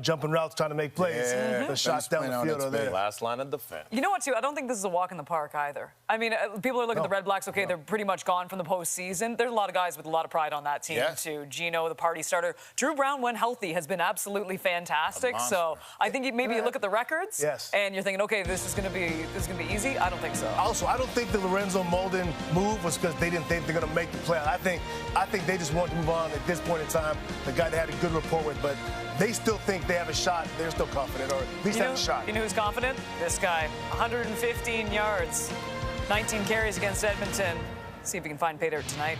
jumping routes, trying to make plays. The shots down the field are there. Last line of defense. You know what, too? I don't think this is a walk in the park either. I mean, people are looking at the Redblacks. Okay, they're pretty much gone from the postseason. There's a lot of guys with a lot of pride on that team, too. Gino, the party starter. Drew Brown, when healthy, has been absolutely fantastic. So I think maybe you look at the records and you're thinking, okay, this is going to be easy. I don't think so. Also, I don't think the Lorenzo Molden move was because they didn't think they're going to make the play. I think they just want to move on at this point in time. The guy they had a good rapport with, but they still think they have a shot. They're still confident, or at least have a shot. You know who's confident? This guy. 115 yards, 19 carries against Edmonton. See if he can find pay dirt tonight.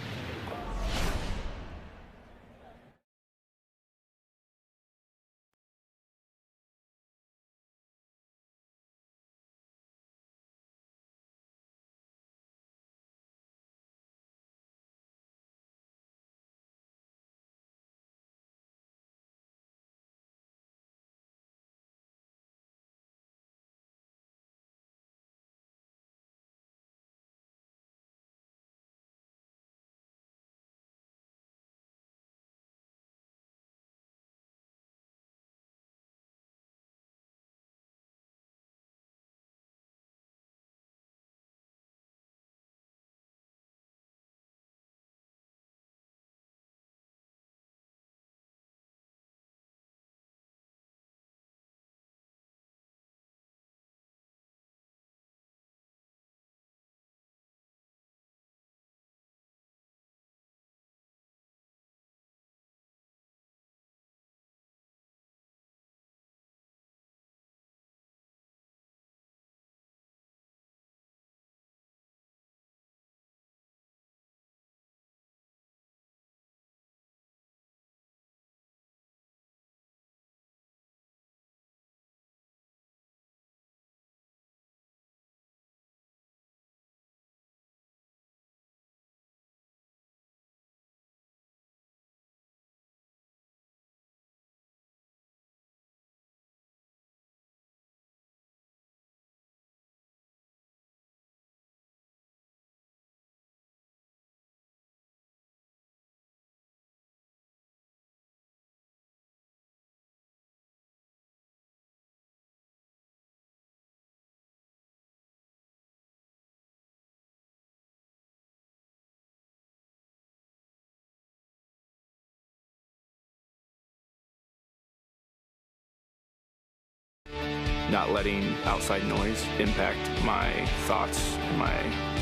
Not letting outside noise impact my thoughts and my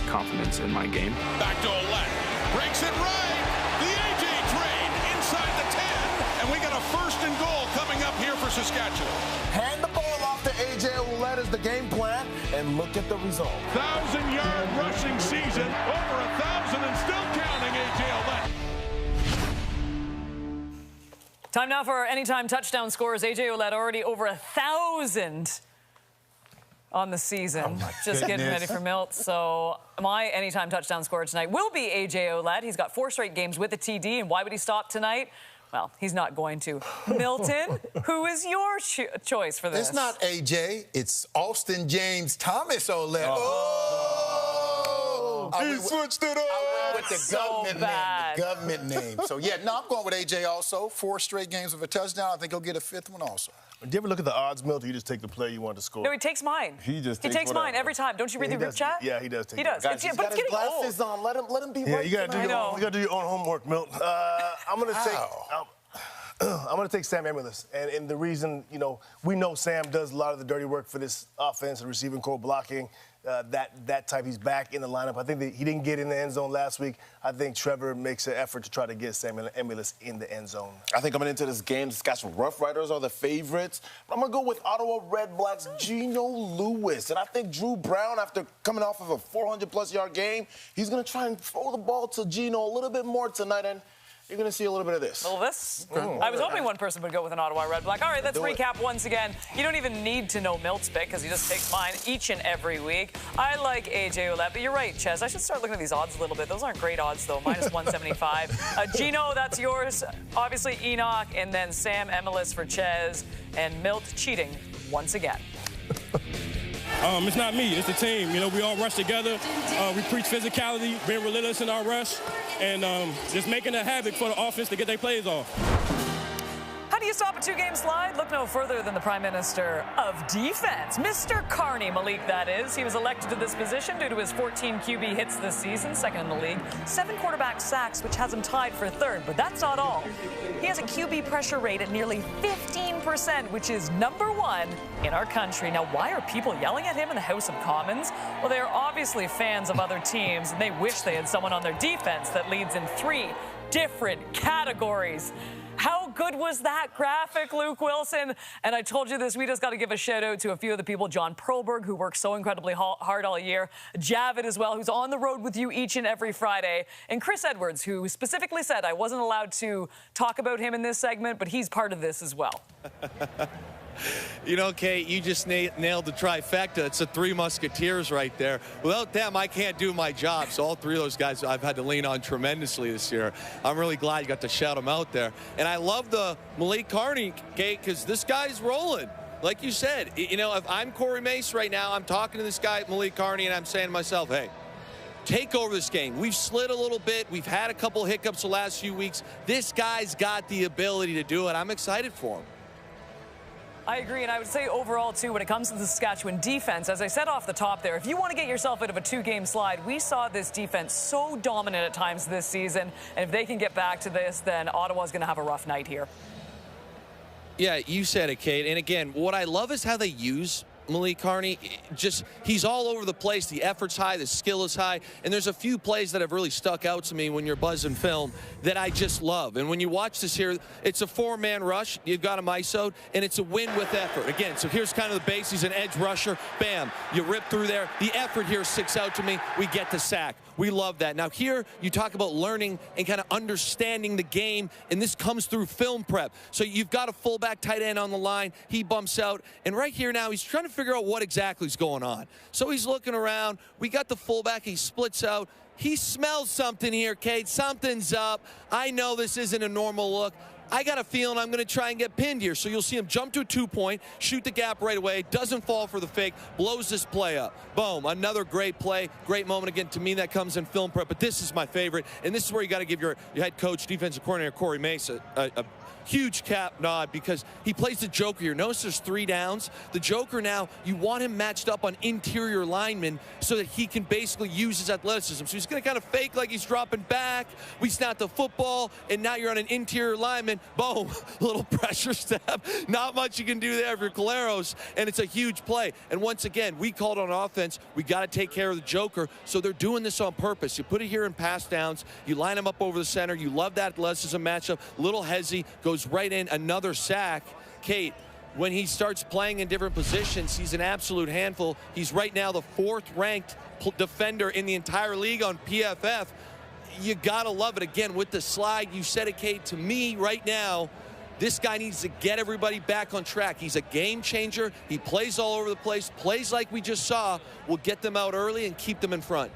confidence in my game. Back to Ouellette, breaks it right. The AJ train inside the 10, and we got a first and goal coming up here for Saskatchewan. Hand the ball off to AJ Ouellette is the game plan, and look at the result. 1,000-yard rushing season, over 1,000 and still counting. AJ Ouellette. Time now for our anytime touchdown scores. AJ Ouellette already over 1,000 on the season. Just getting ready for Milt. So my anytime touchdown scorer tonight will be AJ Ouellette. He's got 4 straight games with a TD. And why would he stop tonight? Well, he's not going to. Milton, who is your choice for this? It's not AJ. It's Austin James Thomas Ouellette. He switched it up. I went with the government name. So, yeah, no, I'm going with AJ also. 4 straight games with a touchdown. I think he'll get a 5th one also. Do you ever look at the odds, Milt, or you just take the play you want to score? No, he takes mine. He takes mine every time. Don't you read the group chat? Yeah, he does. He does. Guys, he's got his glasses on. Let him be right. You gotta do your own homework, Milt. I'm gonna take Sam Emilus, and the reason, we know Sam does a lot of the dirty work for this offense, the receiving core blocking, that type. He's back in the lineup. I think that he didn't get in the end zone last week. I think Trevor makes an effort to try to get Sam Emilus in the end zone. I think coming into this game, the Saskatchewan Roughriders are the favorites. But I'm going to go with Ottawa Redblacks' Gino Lewis. And I think Drew Brown, after coming off of a 400-plus yard game, he's going to try and throw the ball to Gino a little bit more tonight. And you're going to see a little bit of this. A little this? I was hoping one person would go with an Ottawa Redblack. All right, let's recap once again. You don't even need to know Milt's pick because he just takes mine each and every week. I like AJ Ouellette, but you're right, Ches. I should start looking at these odds a little bit. Those aren't great odds, though. Minus 175. Gino, that's yours. Obviously, Enoch, and then Sam Emilus for Ches. And Milt cheating once again. It's not me, it's the team. We all rush together. We preach physicality, being relentless in our rush, and just making a havoc for the offense to get their plays off. do you stop a two-game slide? Look no further than the Prime Minister of Defense, Mr. Carney, Malik, that is. He was elected to this position due to his 14 QB hits this season, second in the league, 7 quarterback sacks, which has him tied for third. But that's not all. He has a QB pressure rate at nearly 15%, which is #1 in our country. Now, why are people yelling at him in the House of Commons? Well, they are obviously fans of other teams, and they wish they had someone on their defense that leads in 3 different categories. How good was that graphic, Luke Wilson? And I told you this, we just got to give a shout out to a few of the people. John Perlberg, who works so incredibly hard all year. Javid as well, who's on the road with you each and every Friday. And Chris Edwards, who specifically said I wasn't allowed to talk about him in this segment, but he's part of this as well. You know, Kate, you just nailed the trifecta. It's the 3 Musketeers right there. Without them, I can't do my job. So all 3 of those guys I've had to lean on tremendously this year. I'm really glad you got to shout them out there. And I love the Malik Carney, Kate, because this guy's rolling. Like you said, you know, if I'm Corey Mace right now, I'm talking to this guy, Malik Carney, and I'm saying to myself, hey, take over this game. We've slid a little bit. We've had a couple hiccups the last few weeks. This guy's got the ability to do it. I'm excited for him. I agree, and I would say overall, too, when it comes to the Saskatchewan defense, as I said off the top there, if you want to get yourself out of a 2-game slide, we saw this defense so dominant at times this season, and if they can get back to this, then Ottawa's going to have a rough night here. Yeah, you said it, Kate. And again, what I love is how they use Malik Carney. He's all over the place. The effort's high, the skill is high, and there's a few plays that have really stuck out to me when you're buzzing film that I just love. And when you watch this here, it's a 4-man rush. You've got him ISO'd, and it's a win with effort. Again, so here's kind of the base. He's an edge rusher. Bam, you rip through there. The effort here sticks out to me. We get the sack. We love that. Now here, you talk about learning and kind of understanding the game, and this comes through film prep. So you've got a fullback tight end on the line. He bumps out, and right here now, he's trying to figure out what exactly is going on. So he's looking around. We got the fullback. He splits out. He smells something here, Kate. Something's up. I know this isn't a normal look. I got a feeling I'm going to try and get pinned here. So you'll see him jump to a 2-point, shoot the gap right away, doesn't fall for the fake, blows this play up. Boom, another great play, great moment. Again, to me, that comes in film prep, but this is my favorite, and this is where you got to give your head coach, defensive coordinator, Corey Mace, a huge cap nod, because he plays the Joker here. Notice there's 3 downs. The Joker now, you want him matched up on interior linemen so that he can basically use his athleticism. So he's going to kind of fake like he's dropping back. We snap the football, and now you're on an interior lineman. Boom, little pressure step. Not much you can do there if you're Caleros, and it's a huge play. And once again, we called on offense. We got to take care of the Joker, so they're doing this on purpose. You put it here in pass downs. You line him up over the center. You love that athleticism matchup. Little hezzy, goes right in, another sack. Kate, when he starts playing in different positions, he's an absolute handful. He's right now the 4th-ranked defender in the entire league on PFF. You gotta love it. Again, with the slide, you said it, Kate. To me, right now, this guy needs to get everybody back on track. He's a game changer. He plays all over the place. Plays like we just saw will get them out early and keep them in front.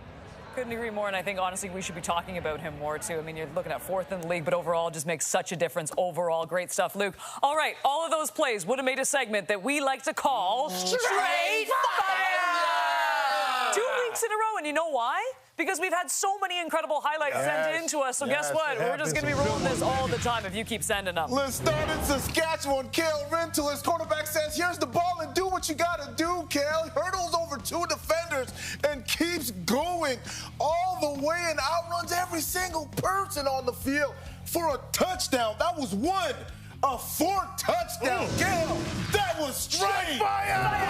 Couldn't agree more, and I think, honestly, we should be talking about him more, too. I mean, you're looking at 4th in the league, but overall just makes such a difference overall. Great stuff, Luke. All right, all of those plays would have made a segment that we like to call Straight Fire! 2 weeks in a row, and you know why? Because we've had so many incredible highlights sent in to us, so guess what? We're just going to be rolling this all the time if you keep sending them. Let's start in Saskatchewan. Kale Rental, his quarterback, says, here's the ball and do what you got to do, Kale. Hurdles over 2 defenders and keeps going all the way and outruns every single person on the field for a touchdown. That was 1 of 4 touchdowns. Kale, that was straight fire!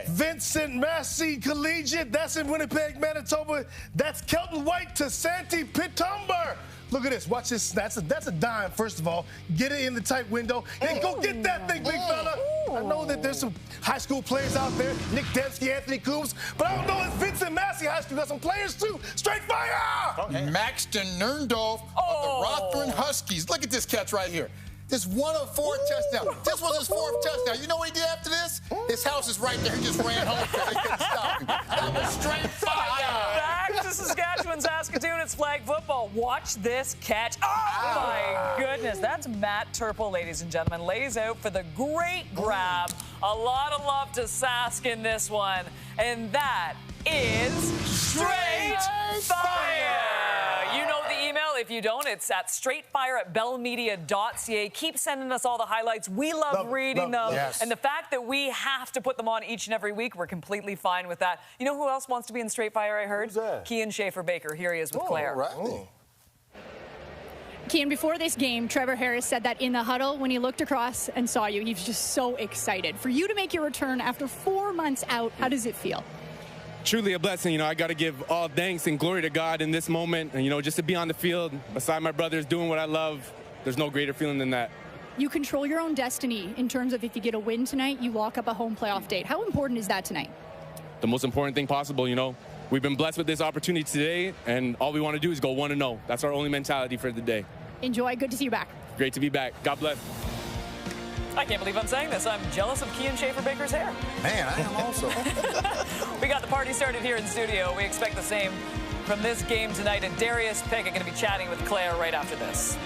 Vincent Massey Collegiate, that's in Winnipeg, Manitoba. That's Kelton White to Santi Pitumber. Look at this. Watch this. That's a dime, first of all. Get it in the tight window. And go get that thing, big fella. I know that there's some high school players out there, Nick Dembski, Anthony Coombs, but I don't know if Vincent Massey High School got some players, too. Straight fire! Maxton Nerndorf of the Rothrin Huskies. Look at this catch right here. This 1 of 4 touchdown. This was his 4th touchdown. You know what he did after this? His house is right there. He just ran home because they couldn't stop him. That was straight fire. Back to Saskatchewan, Saskatoon. It's flag football. Watch this catch. Oh, my goodness. That's Matt Turple, ladies and gentlemen. Lays out for the great grab. A lot of love to Sask in this one. And that is Straight Fire. You know the email. if you don't, it's at straightfire@bellmedia.ca. Keep sending us all the highlights. We love reading them. Yes. And the fact that we have to put them on each and every week, we're completely fine with that. You know who else wants to be in Straight Fire, I heard? Who's that? Kean Schaefer-Baker. Here he is with Claire. All right. Kean, before this game, Trevor Harris said that in the huddle, when he looked across and saw you, he was just so excited. For you to make your return after 4 months out, how does it feel? Truly a blessing. You know, I got to give all thanks and glory to God in this moment. And, you know, just to be on the field beside my brothers doing what I love, there's no greater feeling than that. You control your own destiny in terms of if you get a win tonight, you lock up a home playoff date. How important is that tonight? The most important thing possible, you know. We've been blessed with this opportunity today, and all we want to do is go 1-0. That's our only mentality for the day. Enjoy. Good to see you back. Great to be back. God bless. I can't believe I'm saying this. I'm jealous of Kean Schaefer-Baker's hair. Man, I am also. We got the party started here in studio. We expect the same from this game tonight. And Darius Pickett going to be chatting with Claire right after this.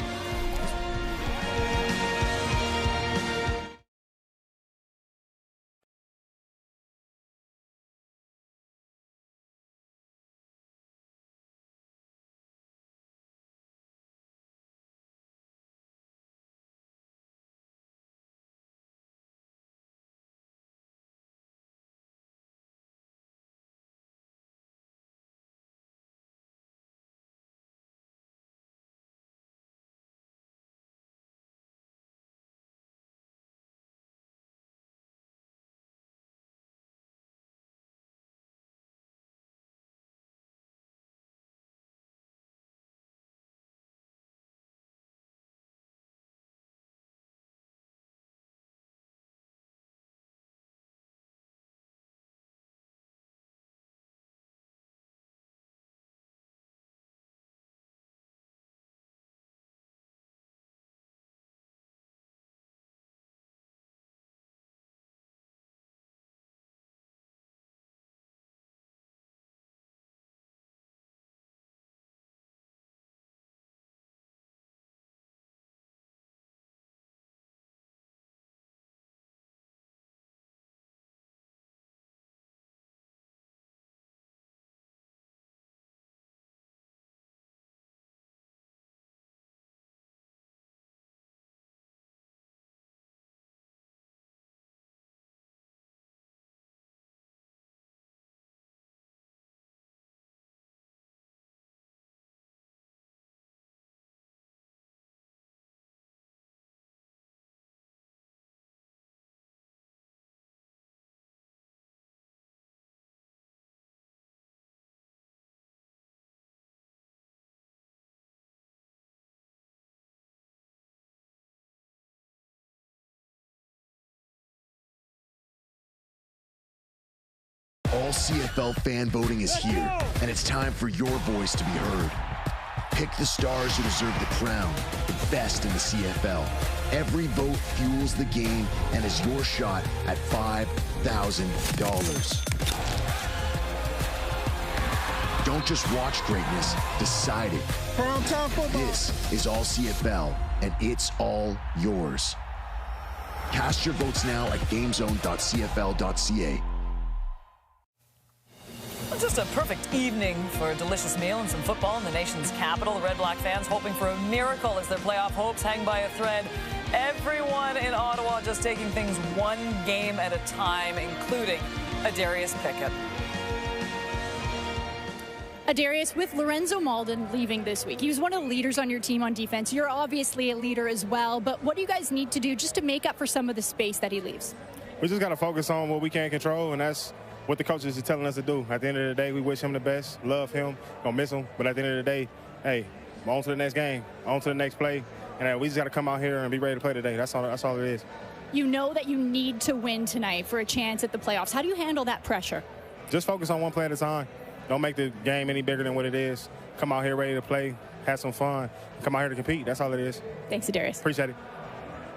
All CFL fan voting is here, and it's time for your voice to be heard. Pick the stars who deserve the crown, the best in the CFL. Every vote fuels the game and is your shot at $5,000. Don't just watch greatness, decide it. This is All CFL, and it's all yours. Cast your votes now at gamezone.cfl.ca. Just a perfect evening for a delicious meal and some football in the nation's capital. The Red Black fans hoping for a miracle as their playoff hopes hang by a thread. Everyone in Ottawa just taking things one game at a time, including Darius Pickett. Darius, with Lorenzo Malden leaving this week, he was one of the leaders on your team on defense. You're obviously a leader as well, but what do you guys need to do just to make up for some of the space that he leaves? We just got to focus on what we can control, and that's what the coaches are telling us to do. At the end of the day, we wish him the best, love him, gonna miss him, but at the end of the day, hey, on to the next game, on to the next play, and we just got to come out here and be ready to play today. That's all it is. You know that you need to win tonight for a chance at the playoffs. How do you handle that pressure? Just focus on one play at a time. Don't make the game any bigger than what it is. Come out here ready to play, have some fun, come out here to compete. That's all it is. Thanks, Darius. Appreciate it.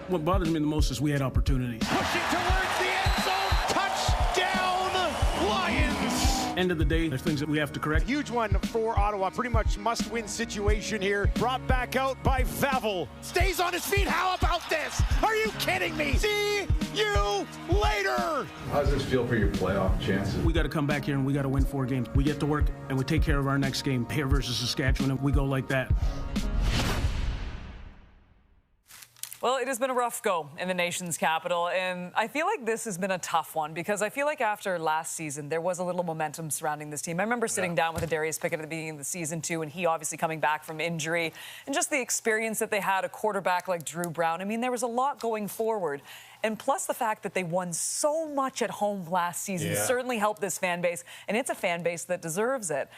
What bothers me the most is we had opportunity. Pushing towards the end zone. Touchdown, Lions! End of the day, there's things that we have to correct. Huge one for Ottawa. Pretty much must-win situation here. Brought back out by Vavel. Stays on his feet. How about this? Are you kidding me? See you later. How does this feel for your playoff chances? We got to come back here and we got to win 4 games. We get to work and we take care of our next game here versus Saskatchewan, and we go like that. Well, it has been a rough go in the nation's capital, and I feel like this has been a tough one because I feel like after last season, there was a little momentum surrounding this team. I remember sitting down with Darius Pickett at the beginning of the season, too, and he obviously coming back from injury, and just the experience that they had, a quarterback like Drew Brown. I mean, there was a lot going forward. And plus the fact that they won so much at home last season certainly helped this fan base, and it's a fan base that deserves it.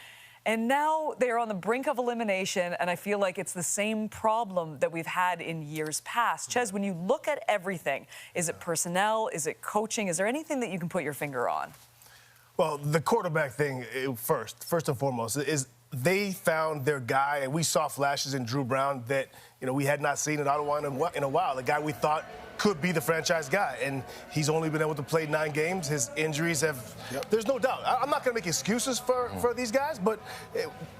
And now they're on the brink of elimination, and I feel like it's the same problem that we've had in years past. Ches, when you look at everything, is it personnel? Is it coaching? Is there anything that you can put your finger on? Well, the quarterback thing first and foremost, is they found their guy, and we saw flashes in Drew Brown that, we had not seen in Ottawa in a while. The guy we thought could be the franchise guy, and he's only been able to play 9 games. His injuries have, there's no doubt. I'm not going to make excuses for these guys, but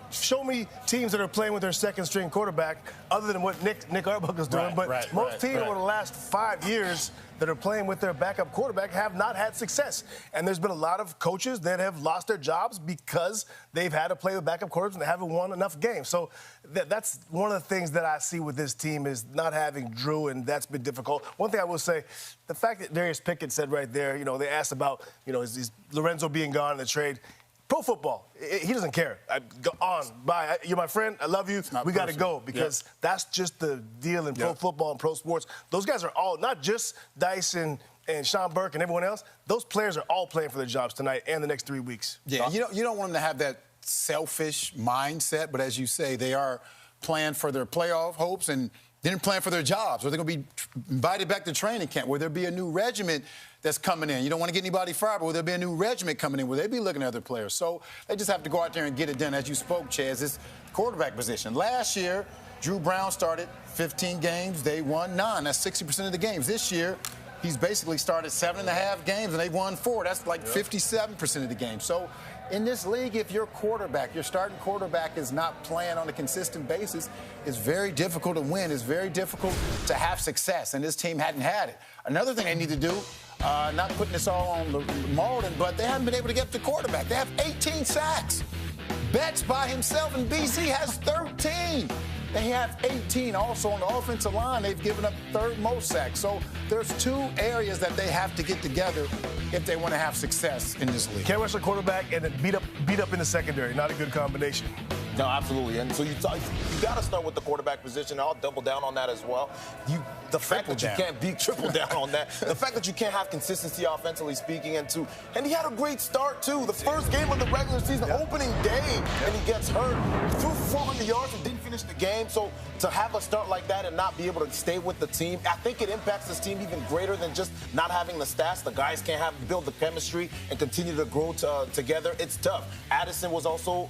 show me teams that are playing with their second-string quarterback other than what Nick Arbuckle's doing. Most teams over the last 5 years that are playing with their backup quarterback have not had success. And there's been a lot of coaches that have lost their jobs because they've had to play with backup quarterbacks and they haven't won enough games. So that's one of the things that I see with this team is not having Drew, and that's been difficult. One thing I will say, the fact that Darius Pickett said right there, they asked about, is Lorenzo being gone in the trade. Pro football, he doesn't care. Go on, bye. You're my friend. I love you. We got to go because that's just the deal in pro football and pro sports. Those guys are all, not just Dyson and Sean Burke and everyone else. Those players are all playing for their jobs tonight and the next 3 weeks. Yeah, you don't want them to have that selfish mindset, but as you say, they are playing for their playoff hopes and then playing for their jobs. Or they're going to be invited back to training camp. Will there be a new regiment that's coming in? You don't want to get anybody fired, but will there be a new regiment coming in? Will they be looking at other players? So they just have to go out there and get it done. As you spoke, Chaz, this quarterback position. Last year, Drew Brown started 15 games. They won 9. That's 60% of the games. This year, he's basically started 7.5 games, and they won 4. That's like 57% of the games. So in this league, if your starting quarterback is not playing on a consistent basis, it's very difficult to win. It's very difficult to have success, and this team hadn't had it. Another thing they need to do, not putting this all on Malden, but they haven't been able to get the quarterback. They have 18 sacks. Betts by himself in BC has 13. They have 18. Also on the offensive line, they've given up third most sacks. So there's 2 areas that they have to get together if they want to have success in this league. Can't rush a quarterback and then beat up in the secondary. Not a good combination. No, absolutely. And so you got to start with the quarterback position. I'll double down on that as well. The fact that you can't triple down on that. The fact that you can't have consistency offensively speaking, and he had a great start too. The first game of the regular season, opening day, and he gets hurt. Threw 400 yards and didn't finish the game. So to have a start like that and not be able to stay with the team, I think it impacts this team even greater than just not having the stats. The guys can't build the chemistry and continue to grow together. It's tough. Addison was also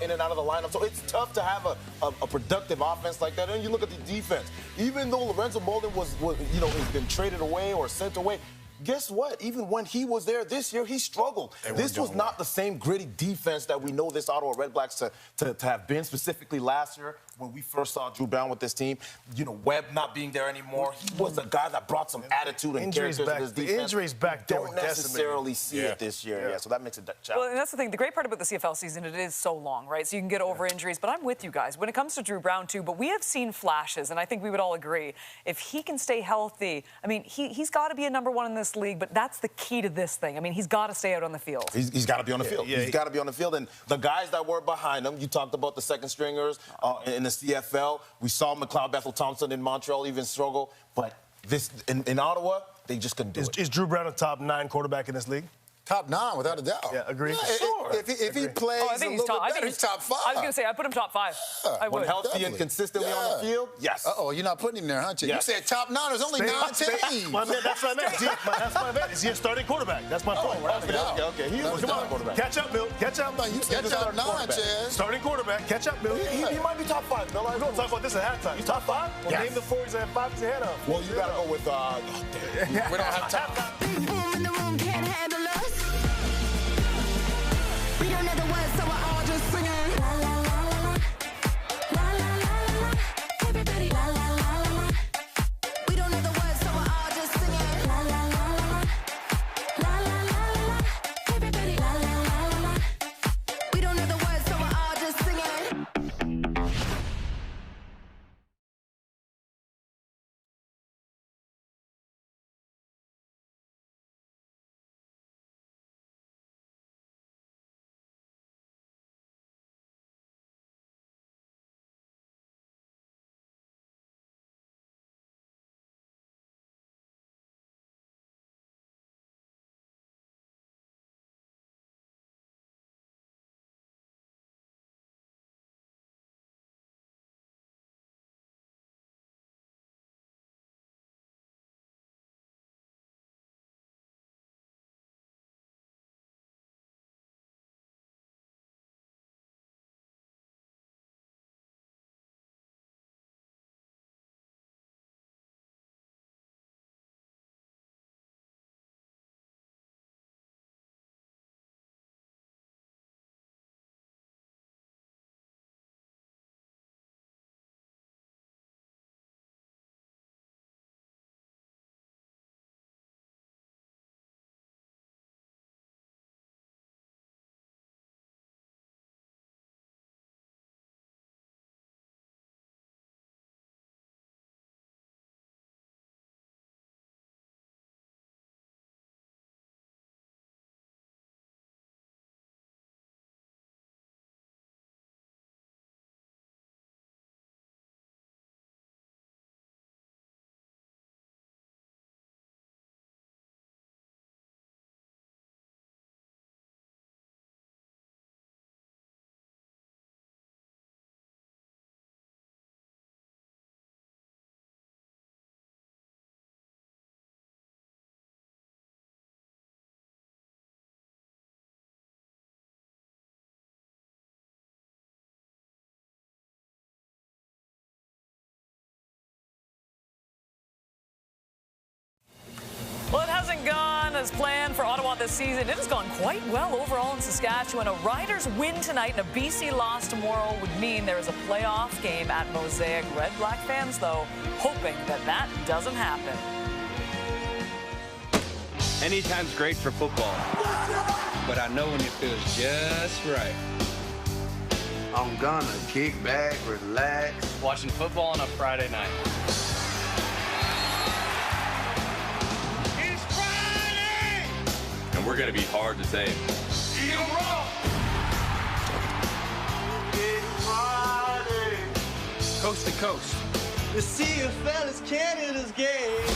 in and out of the lineup. So it's tough to have a productive offense like that. And you look at the defense. Even though Lorenzo Bolden has been traded away or sent away, guess what? Even when he was there this year, he struggled. This was not the same gritty defense that we know this Ottawa Redblacks to have been, specifically last year when we first saw Drew Brown with this team. Webb not being there anymore. He was a guy that brought some attitude and character to this defense. The injuries back there don't necessarily see it this year. So that makes it challenging. Well, and that's the thing. The great part about the CFL season, it is so long, right? So you can get over injuries. But I'm with you guys. When it comes to Drew Brown, too, but we have seen flashes, and I think we would all agree. If he can stay healthy, I mean, he's got to be a number 1 in this league, but that's the key to this thing. I mean, he's got to stay out on the field. He's got to be on the field. He's got to be on the field. And the guys that were behind him, you talked about the second stringers in the CFL. We saw McLeod Bethel-Thompson in Montreal even struggle. But this in Ottawa, they just couldn't do it. Is Drew Brown a top 9 quarterback in this league? Top 9, without a doubt. Yeah, agree. Yeah, sure. If he plays a little bit better, he's top 5. I was going to say, I put him top 5. I would. When healthy and consistently on the field, yes. Uh-oh, you're not putting him there, huh, Chick? You said top 9. There's only 9 teams. That's what I meant. That's my bet. Is he a starting quarterback? That's my point. Okay. He was a quarterback. Catch up, Bill. Catch up. You said top 9, Chaz. Starting quarterback. Catch up, Bill. He might be top 5, Bill. We're going to talk about this at halftime. You top 5? Well, name the 4 he's at 5 he's ahead of. Well, you got to go with, we don't have time. Big boom in the room can't handle us. We don't know the words, so we're all just singing. La la la la la. La la la la la. Everybody la la la la la. We don't know the words, so we're all just singing. La la la la la. La la la la la. Everybody la la la la la. We don't know the words, so we're all just singing. Well, it hasn't gone as planned for Ottawa this season. It has gone quite well overall in Saskatchewan. A Riders win tonight and a BC loss tomorrow would mean there is a playoff game at Mosaic. Red Black fans, though, hoping that that doesn't happen. Anytime's great for football, but I know when it feels just right. I'm gonna kick back, relax. Watching football on a Friday night. It's Friday! And we're gonna be hard to save. You roll! It's Friday. Coast to coast. The CFL is Canada's game.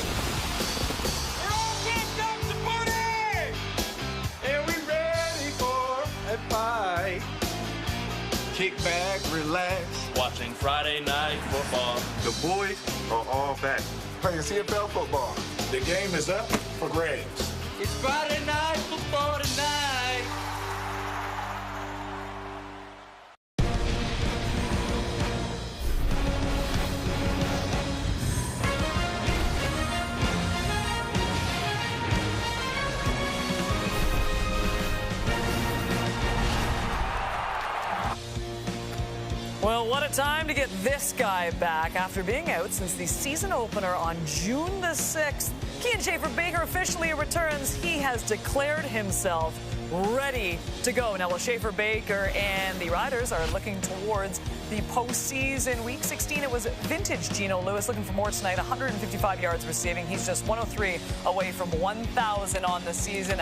We're all kicked up to party! And we ready for a fight. Kick back, relax. Watching Friday night football. The boys are all back. Playing CFL football. The game is up for grabs. It's Friday night football tonight. Well, what a time to get this guy back after being out since the season opener on June the 6th. Kian Schaefer-Baker officially returns. He has declared himself ready to go. Now, while Schaefer-Baker and the Riders are looking towards the postseason, Week 16, it was vintage Geno Lewis looking for more tonight. 155 yards receiving. He's just 103 away from 1,000 on the season.